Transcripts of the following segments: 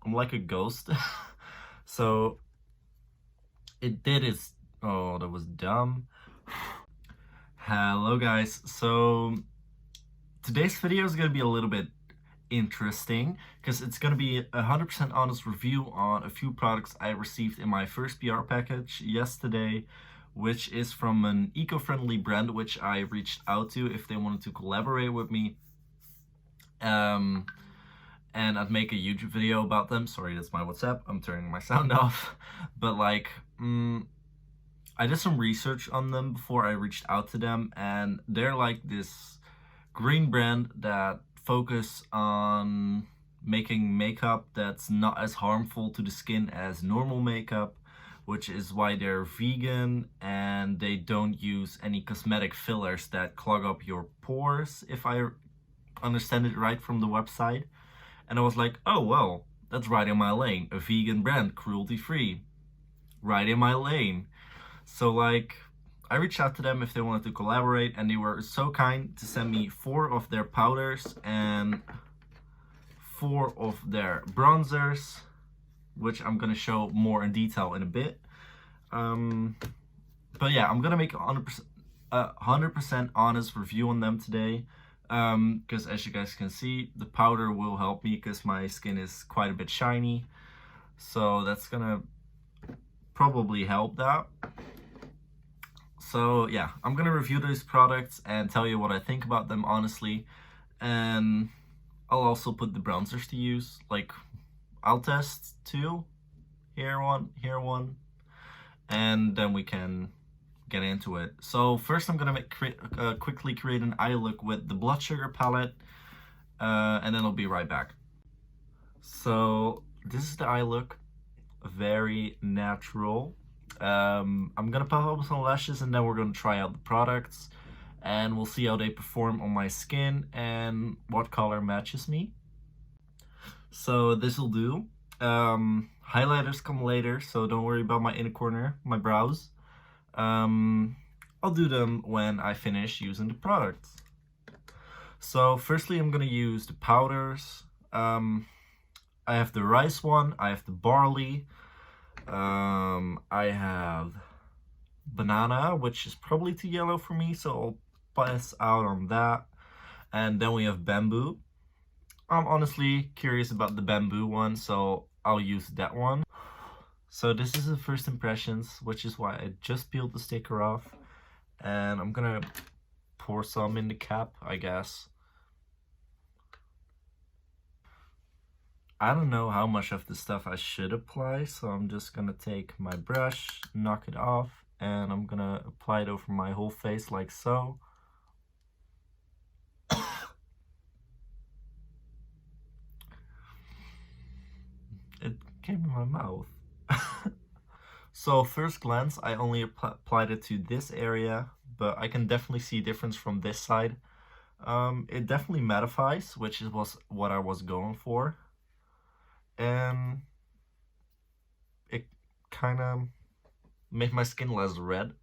I'm like a ghost. So it did its, oh, that was dumb. Hello guys, so today's video is gonna be a little bit interesting because it's gonna be a 100% honest review on a few products I received in my first PR package yesterday, which is from an eco-friendly brand which I reached out to if they wanted to collaborate with me. And I'd make a YouTube video about them. Sorry, that's my WhatsApp. I'm turning my sound off. But like, I did some research on them before I reached out to them, and they're like this green brand that focus on making makeup that's not as harmful to the skin as normal makeup, which is why they're vegan and they don't use any cosmetic fillers that clog up your pores, if I understand it right from the website. And I was like, oh well, that's right in my lane. A vegan brand, cruelty-free. Right in my lane. So like, I reached out to them if they wanted to collaborate, and they were so kind to send me 4 of their powders and 4 of their bronzers, which I'm gonna show more in detail in a bit. But yeah, I'm gonna make a 100% honest review on them today. Because as you guys can see, the powder will help me because my skin is quite a bit shiny. So that's gonna probably help that. So yeah, I'm gonna review these products and tell you what I think about them honestly. And I'll also put the bronzers to use. Like, I'll test 2. Here one. And then we can get into it. So first I'm gonna quickly create an eye look with the blood sugar palette, and then I'll be right back. So this is the eye look, very natural. I'm gonna pop up some lashes and then we're gonna try out the products and we'll see how they perform on my skin and what color matches me. So this will do. Highlighters come later, so don't worry about my inner corner, my brows. I'll do them when I finish using the products. So firstly, I'm gonna use the powders. I have the rice one, I have the barley, I have banana, which is probably too yellow for me, so I'll pass out on that. And then we have bamboo. I'm honestly curious about the bamboo one, so I'll use that one. So this is the first impressions, which is why I just peeled the sticker off. And I'm gonna pour some in the cap, I guess. I don't know how much of the stuff I should apply, so I'm just gonna take my brush, knock it off, and I'm gonna apply it over my whole face like so. It came in my mouth. So first glance, I only applied it to this area, but I can definitely see a difference from this side. It definitely mattifies, which was what I was going for. And it kind of made my skin less red,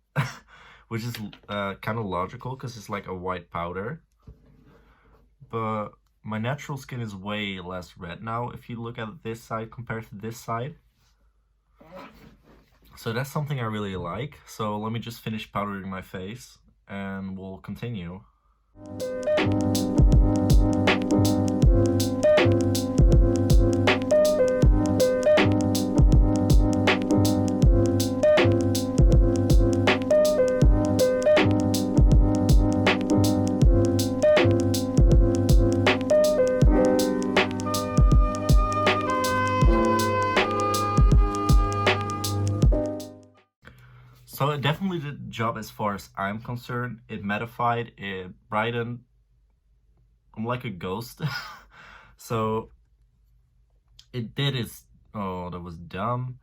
which is kind of logical because it's like a white powder. But my natural skin is way less red now if you look at this side compared to this side. So that's something I really like. So let me just finish powdering my face and we'll continue. So it definitely did the job as far as I'm concerned. It mattified, it brightened. I'm like a ghost. So it did its, oh, that was dumb.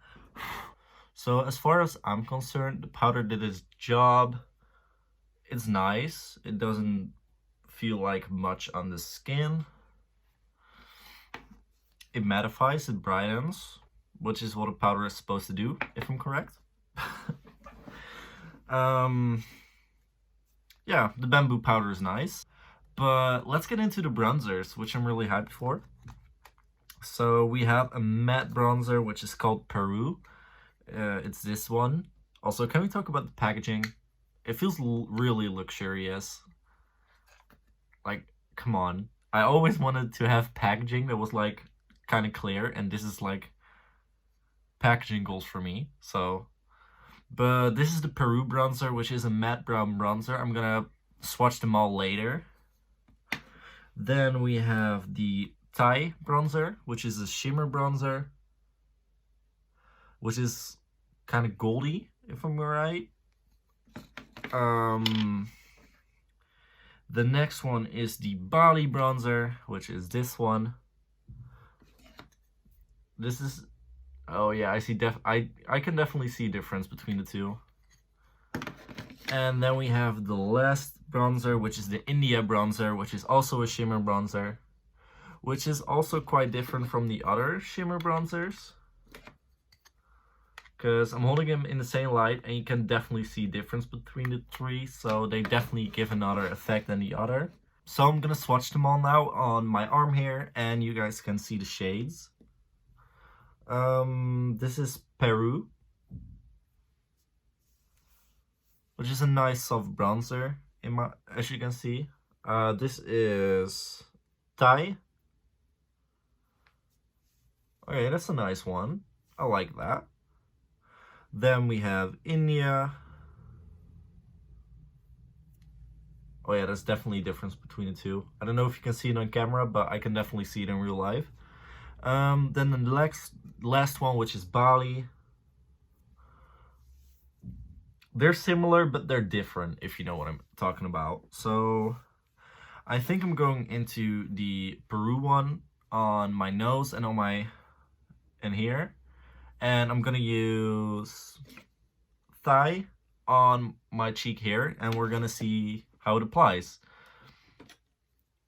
So as far as I'm concerned, the powder did its job. It's nice. It doesn't feel like much on the skin. It mattifies, it brightens, which is what a powder is supposed to do, if I'm correct. Yeah, the bamboo powder is nice. But let's get into the bronzers, which I'm really hyped for. So we have a matte bronzer, which is called Peru. It's this one. Also, can we talk about the packaging? It feels really luxurious. Like, come on. I always wanted to have packaging that was like kind of clear, and this is like packaging goals for me. So, but this is the Peru bronzer, which is a matte brown bronzer. I'm gonna swatch them all later. Then we have the Hiiii bronzer, which is a shimmer bronzer, which is kind of goldy, if I'm right. The next one is the Bali bronzer, which is this one. This is, oh yeah, I see I can definitely see a difference between the two. And then we have the last bronzer, which is the India bronzer, which is also a shimmer bronzer, which is also quite different from the other shimmer bronzers, because I'm holding them in the same light and you can definitely see difference between the three, so they definitely give another effect than the other. So I'm gonna swatch them all now on my arm here and you guys can see the shades. This is Peru, which is a nice soft bronzer as you can see. This is Hiiii. Okay, that's a nice one. I like that. Then we have India. Oh yeah, there's definitely a difference between the two. I don't know if you can see it on camera, but I can definitely see it in real life. Then the last one, which is Bali. They're similar, but they're different, if you know what I'm talking about. So I think I'm going into the Peru one on my nose and on here. And I'm gonna use Hiiii on my cheek here, and we're gonna see how it applies.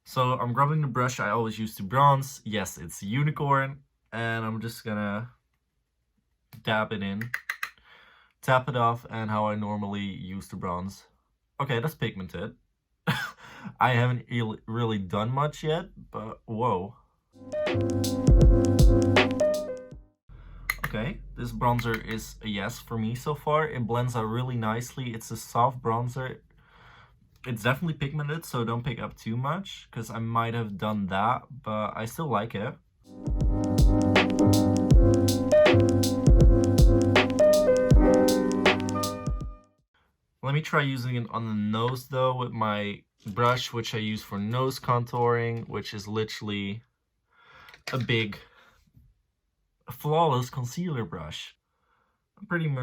So I'm grabbing the brush I always use to bronze. Yes, it's a unicorn. And I'm just gonna dab it in, tap it off, and how I normally use the bronze. Okay, that's pigmented. I haven't really done much yet, but whoa. Okay, this bronzer is a yes for me so far. It blends out really nicely. It's a soft bronzer. It's definitely pigmented, so don't pick up too much, because I might have done that, but I still like it. Let me try using it on the nose though with my brush, which I use for nose contouring, which is literally a big flawless concealer brush. I'm pretty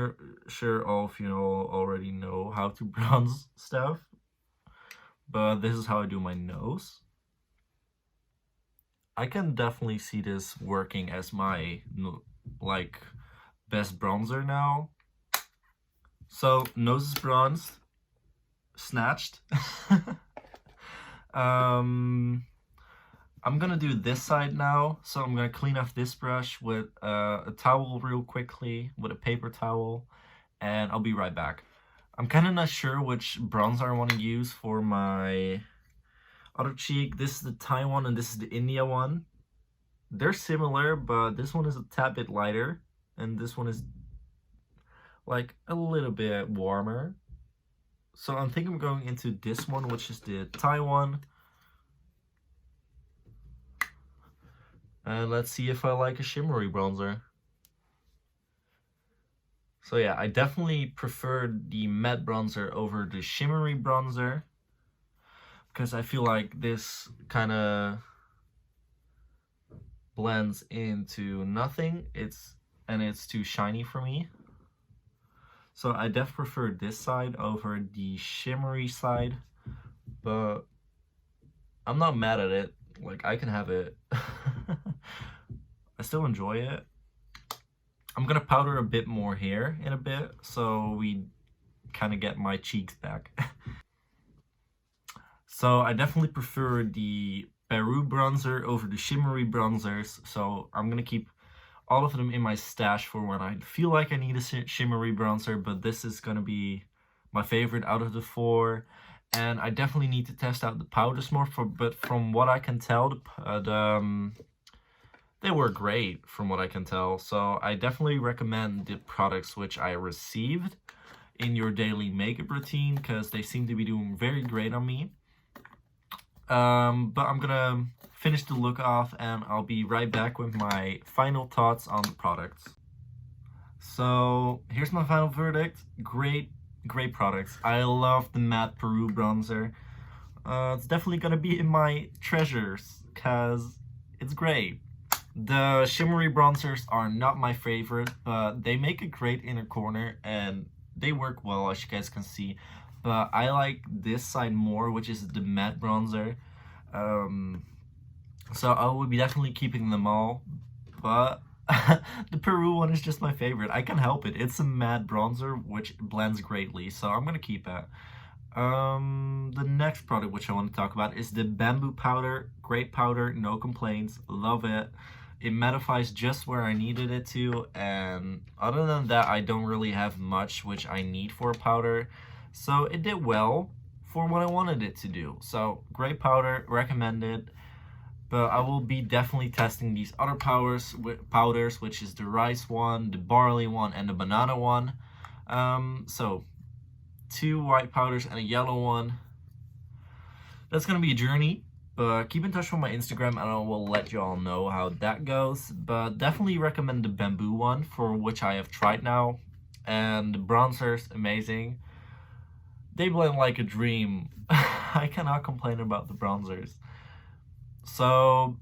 sure all of you already know how to bronze stuff, but this is how I do my nose. I can definitely see this working as my like best bronzer now. So nose is bronzed, snatched. I'm gonna do this side now, so I'm gonna clean off this brush with a towel real quickly, with a paper towel, and I'll be right back. I'm kind of not sure which bronzer I want to use for my other cheek. This is the Hiiii one and this is the India one. They're similar, but this one is a tad bit lighter, and this one is like a little bit warmer. So I'm thinking I'm going into this one, which is the Hiiii one. And let's see if I like a shimmery bronzer. So yeah, I definitely prefer the matte bronzer over the shimmery bronzer, because I feel like this kind of blends into nothing. It's too shiny for me. So I definitely prefer this side over the shimmery side, but I'm not mad at it. Like, I can have it. I still enjoy it. I'm gonna powder a bit more here in a bit, so we kind of get my cheeks back. So I definitely prefer the Peru bronzer over the shimmery bronzers, so I'm gonna keep all of them in my stash for when I feel like I need a shimmery bronzer, but this is gonna be my favorite out of the four. And I definitely need to test out the powders more, but from what I can tell, they were great from what I can tell. So I definitely recommend the products which I received in your daily makeup routine, because they seem to be doing very great on me. But I'm gonna finish the look off and I'll be right back with my final thoughts on the products. So here's my final verdict. Great products. I love the matte Peru bronzer. It's definitely gonna be in my treasures because it's great. The shimmery bronzers are not my favorite, but they make a great inner corner and they work well, as you guys can see. But I like this side more, which is the matte bronzer. So I will be definitely keeping them all, but the Peru one is just my favorite. I can help it. It's a matte bronzer, which blends greatly, so I'm gonna keep it. The next product which I want to talk about is the bamboo powder. Great powder, no complaints, love it. It mattifies just where I needed it to, and other than that, I don't really have much which I need for a powder. So it did well for what I wanted it to do. So great powder, recommended. But I will be definitely testing these other powders, which is the rice one, the barley one, and the banana one. So 2 white powders and a yellow one. That's gonna be a journey. But keep in touch with my Instagram and I will let you all know how that goes. But definitely recommend the bamboo one, for which I have tried now. And the bronzers, amazing. They blend like a dream. I cannot complain about the bronzers. So,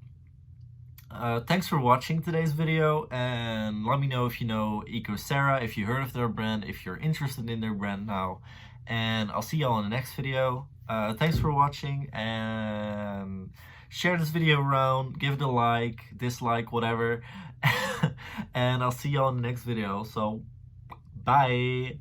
thanks for watching today's video, and let me know if you know Ecocera, if you heard of their brand, if you're interested in their brand now. And I'll see y'all in the next video. Thanks for watching, and share this video around, give it a like, dislike, whatever. And I'll see y'all in the next video, so bye!